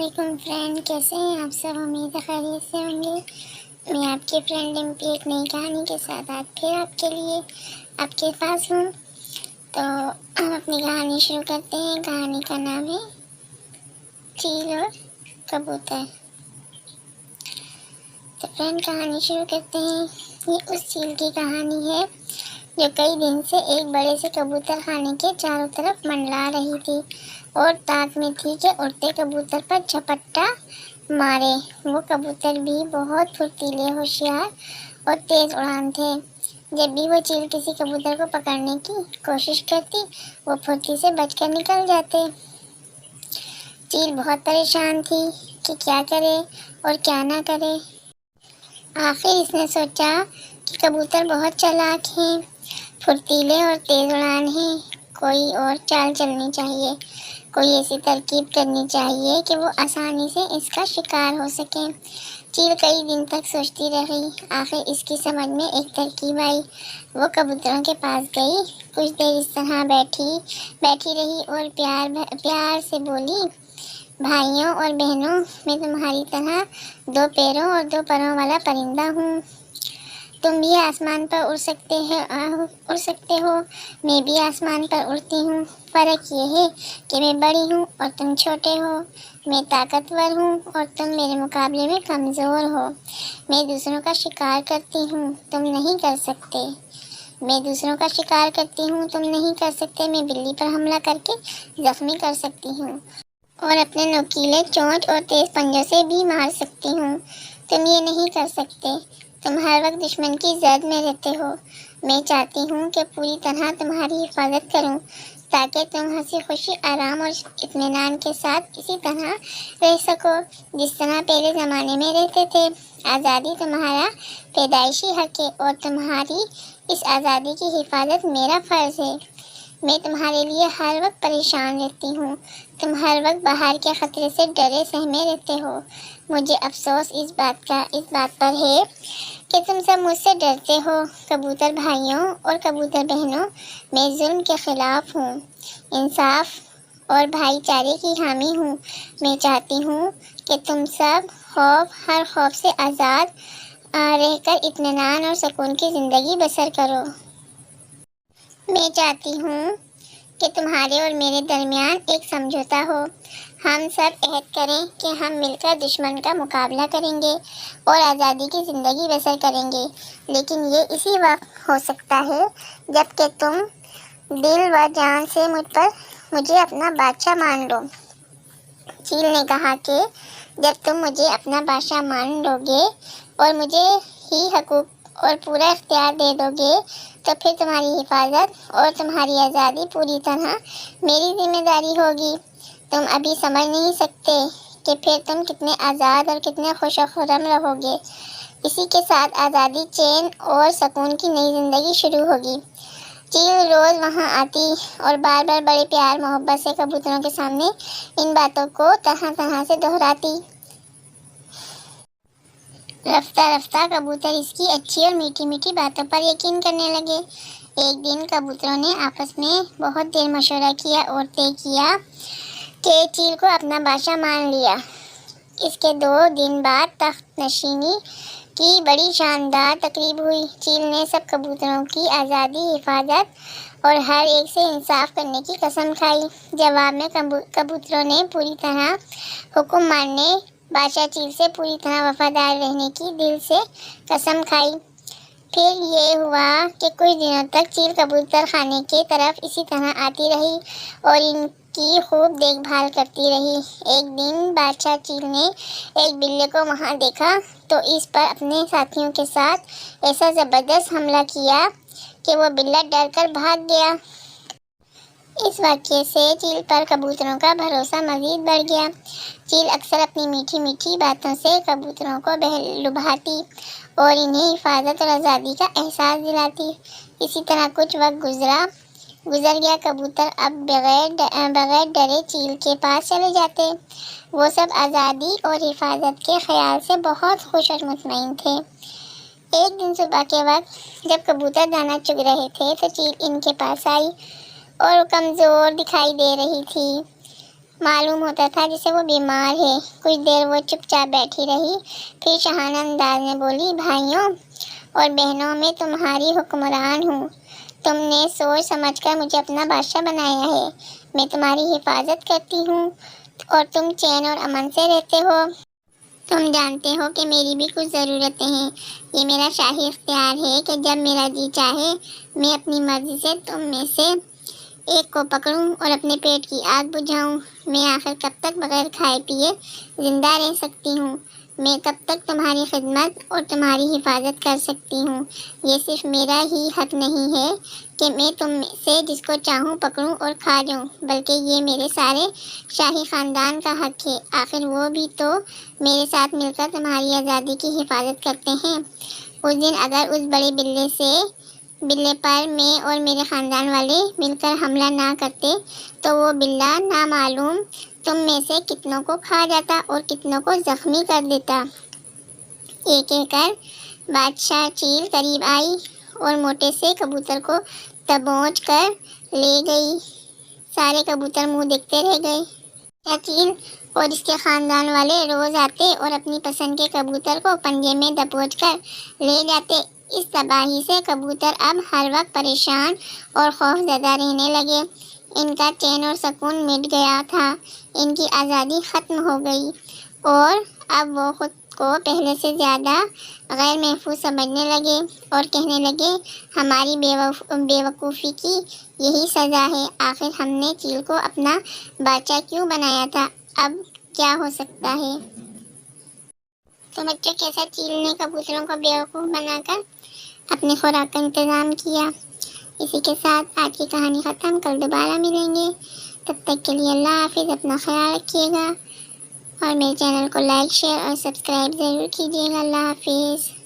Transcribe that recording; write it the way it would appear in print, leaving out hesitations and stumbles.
علیکم فرینڈ، کیسے ہیں آپ سب؟ امید ہے خیریت سے ہوں گے۔ میں آپ کی فرینڈ ڈمپی ایک نئی کہانی کے ساتھ آج پھر آپ کے لیے آپ کے پاس ہوں۔ تو ہم اپنی کہانی شروع کرتے ہیں۔ کہانی کا نام ہے چیل اور کبوتر۔ تو فرینڈ کہانی شروع کرتے ہیں۔ یہ اس چیل کی کہانی ہے جو کئی دن سے ایک بڑے سے کبوتر خانے کے چاروں طرف منڈلا رہی تھی اور طاق میں تھی کہ اڑتے کبوتر پر جھپٹا مارے۔ وہ کبوتر بھی بہت پھرتیلے، ہوشیار اور تیز اڑان تھے۔ جب بھی وہ چیل کسی کبوتر کو پکڑنے کی کوشش کرتی، وہ پھرتی سے بچ کر نکل جاتے۔ چیل بہت پریشان تھی کہ کیا کرے اور کیا نہ کرے۔ آخر اس نے سوچا کہ کبوتر بہت چالاک ہیں، پھرتیلے اور تیز اڑان ہیں، کوئی اور چال چلنی چاہیے، کوئی ایسی ترکیب کرنی چاہیے کہ وہ آسانی سے اس کا شکار ہو سکیں۔ چیل کئی دن تک سوچتی رہی۔ آخر اس کی سمجھ میں ایک ترکیب آئی۔ وہ کبوتروں کے پاس گئی، کچھ دیر اس طرح بیٹھی رہی اور پیار سے بولی، بھائیوں اور بہنوں، میں تمہاری طرح دو پیروں اور دو پروں والا پرندہ ہوں۔ تم بھی آسمان پر اڑ سکتے ہو، میں بھی آسمان پر اڑتی ہوں۔ فرق یہ ہے کہ میں بڑی ہوں اور تم چھوٹے ہو، میں طاقتور ہوں اور تم میرے مقابلے میں کمزور ہو۔ میں دوسروں کا شکار کرتی ہوں، تم نہیں کر سکتے۔ میں دوسروں کا شکار کرتی ہوں، تم نہیں کر سکتے۔ میں بلی پر حملہ کر کے زخمی کر سکتی ہوں اور اپنے نوکیلے چونچ اور تیز پنجوں سے بھی مار سکتی ہوں، تم یہ نہیں کر سکتے۔ تم ہر وقت دشمن کی زد میں رہتے ہو۔ میں چاہتی ہوں کہ پوری طرح تمہاری حفاظت کروں تاکہ تم ہنسی خوشی، آرام اور اطمینان کے ساتھ اسی طرح رہ سکو جس طرح پہلے زمانے میں رہتے تھے۔ آزادی تمہارا پیدائشی حق ہے اور تمہاری اس آزادی کی حفاظت میرا فرض ہے۔ میں تمہارے لیے ہر وقت پریشان رہتی ہوں، تم ہر وقت باہر کے خطرے سے ڈرے سہمے رہتے ہو۔ مجھے افسوس اس بات پر ہے کہ تم سب مجھ سے ڈرتے ہو۔ کبوتر بھائیوں اور کبوتر بہنوں، میں ظلم کے خلاف ہوں، انصاف اور بھائی چارے کی حامی ہوں۔ میں چاہتی ہوں کہ تم سب ہر خوف سے آزاد رہ کر اطمینان اور سکون کی زندگی بسر کرو۔ میں چاہتی ہوں کہ تمہارے اور میرے درمیان ایک سمجھوتا ہو۔ ہم سب عہد کریں کہ ہم مل کر دشمن کا مقابلہ کریں گے اور آزادی کی زندگی بسر کریں گے، لیکن یہ اسی وقت ہو سکتا ہے جب کہ تم دل و جان سے مجھے اپنا بادشاہ مان لو۔ چیل نے کہا کہ جب تم مجھے اپنا بادشاہ مان لو گے اور مجھے ہی حقوق اور پورا اختیار دے دو گے تو پھر تمہاری حفاظت اور تمہاری آزادی پوری طرح میری ذمہ داری ہوگی۔ تم ابھی سمجھ نہیں سکتے کہ پھر تم کتنے آزاد اور کتنے خوش و خرم رہو گے۔ اسی کے ساتھ آزادی، چین اور سکون کی نئی زندگی شروع ہوگی۔ چیل روز وہاں آتی اور بار بار بڑے پیار محبت سے کبوتروں کے سامنے ان باتوں کو طرح سے دہراتی۔ رفتہ رفتہ کبوتر اس کی اچھی اور میٹھی میٹھی باتوں پر یقین کرنے لگے۔ ایک دن کبوتروں نے آپس میں بہت دیر مشورہ کیا اور طے کیا کہ چیل کو اپنا بادشاہ مان لیا۔ اس کے 2 دن بعد تخت نشینی کی بڑی شاندار تقریب ہوئی۔ چیل نے سب کبوتروں کی آزادی، حفاظت اور ہر ایک سے انصاف کرنے کی قسم کھائی۔ جواب میں کبوتروں نے پوری طرح حکم ماننے، بادشاہ چیل سے پوری طرح وفادار رہنے کی دل سے قسم کھائی۔ پھر یہ ہوا کہ کچھ دنوں تک چیل کبوتر خانے کی طرف اسی طرح آتی رہی اور ان کی خوب دیکھ بھال کرتی رہی۔ ایک دن بادشاہ چیل نے ایک بلے کو وہاں دیکھا تو اس پر اپنے ساتھیوں کے ساتھ ایسا زبردست حملہ کیا کہ وہ بلہ ڈر کر بھاگ گیا۔ اس واقعے سے چیل پر کبوتروں کا بھروسہ مزید بڑھ گیا۔ چیل اکثر اپنی میٹھی میٹھی باتوں سے کبوتروں کو لبھاتی اور انہیں حفاظت اور آزادی کا احساس دلاتی۔ اسی طرح کچھ وقت گزر گیا۔ کبوتر اب بغیر ڈرے چیل کے پاس چلے جاتے۔ وہ سب آزادی اور حفاظت کے خیال سے بہت خوش اور مطمئن تھے۔ ایک دن صبح کے وقت جب کبوتر دانا چگ رہے تھے تو چیل ان کے پاس آئی اور کمزور دکھائی دے رہی تھی۔ معلوم ہوتا تھا جیسے وہ بیمار ہے۔ کچھ دیر وہ چپ چاپ بیٹھی رہی، پھر شاہانہ انداز میں بولی، بھائیوں اور بہنوں، میں تمہاری حکمران ہوں۔ تم نے سوچ سمجھ کر مجھے اپنا بادشاہ بنایا ہے۔ میں تمہاری حفاظت کرتی ہوں اور تم چین اور امن سے رہتے ہو۔ تم جانتے ہو کہ میری بھی کچھ ضرورتیں ہیں۔ یہ میرا شاہی اختیار ہے کہ جب میرا جی چاہے میں اپنی مرضی سے تم میں سے ایک کو پکڑوں اور اپنے پیٹ کی آگ بجھاؤں۔ میں آخر کب تک بغیر کھائے پیے زندہ رہ سکتی ہوں؟ میں کب تک تمہاری خدمت اور تمہاری حفاظت کر سکتی ہوں؟ یہ صرف میرا ہی حق نہیں ہے کہ میں تم میں سے جس کو چاہوں پکڑوں اور کھا جاؤں، بلکہ یہ میرے سارے شاہی خاندان کا حق ہے۔ آخر وہ بھی تو میرے ساتھ مل کر تمہاری آزادی کی حفاظت کرتے ہیں۔ اس دن اگر اس بڑے بلے پر میں اور میرے خاندان والے مل کر حملہ نہ کرتے تو وہ بلّا نامعلوم تم میں سے کتنوں کو کھا جاتا اور کتنوں کو زخمی کر دیتا۔ یہ کہہ کر بادشاہ چیل قریب آئی اور موٹے سے کبوتر کو دبوچ کر لے گئی۔ سارے کبوتر منہ دیکھتے رہ گئے۔ چیل اور اس کے خاندان والے روز آتے اور اپنی پسند کے کبوتر کو پنجے میں دبوچ کر لے جاتے۔ اس تباہی سے کبوتر اب ہر وقت پریشان اور خوف زدہ رہنے لگے۔ ان کا چین اور سکون مٹ گیا تھا، ان کی آزادی ختم ہو گئی اور اب وہ خود کو پہلے سے زیادہ غیر محفوظ سمجھنے لگے اور کہنے لگے، ہماری بے وقوفی کی یہی سزا ہے۔ آخر ہم نے چیل کو اپنا بادشاہ کیوں بنایا تھا؟ اب کیا ہو سکتا ہے؟ تو بچوں، کیسا چیل نے کبوتروں کو بے وقوف بنا کر اپنی خوراک کا انتظام کیا۔ اسی کے ساتھ آج کی کہانی ختم، کل دوبارہ ملیں گے۔ تب تک کے لیے اللہ حافظ، اپنا خیال رکھیے گا اور میرے چینل کو لائک، شیئر اور سبسکرائب ضرور کیجیے گا۔ اللہ حافظ۔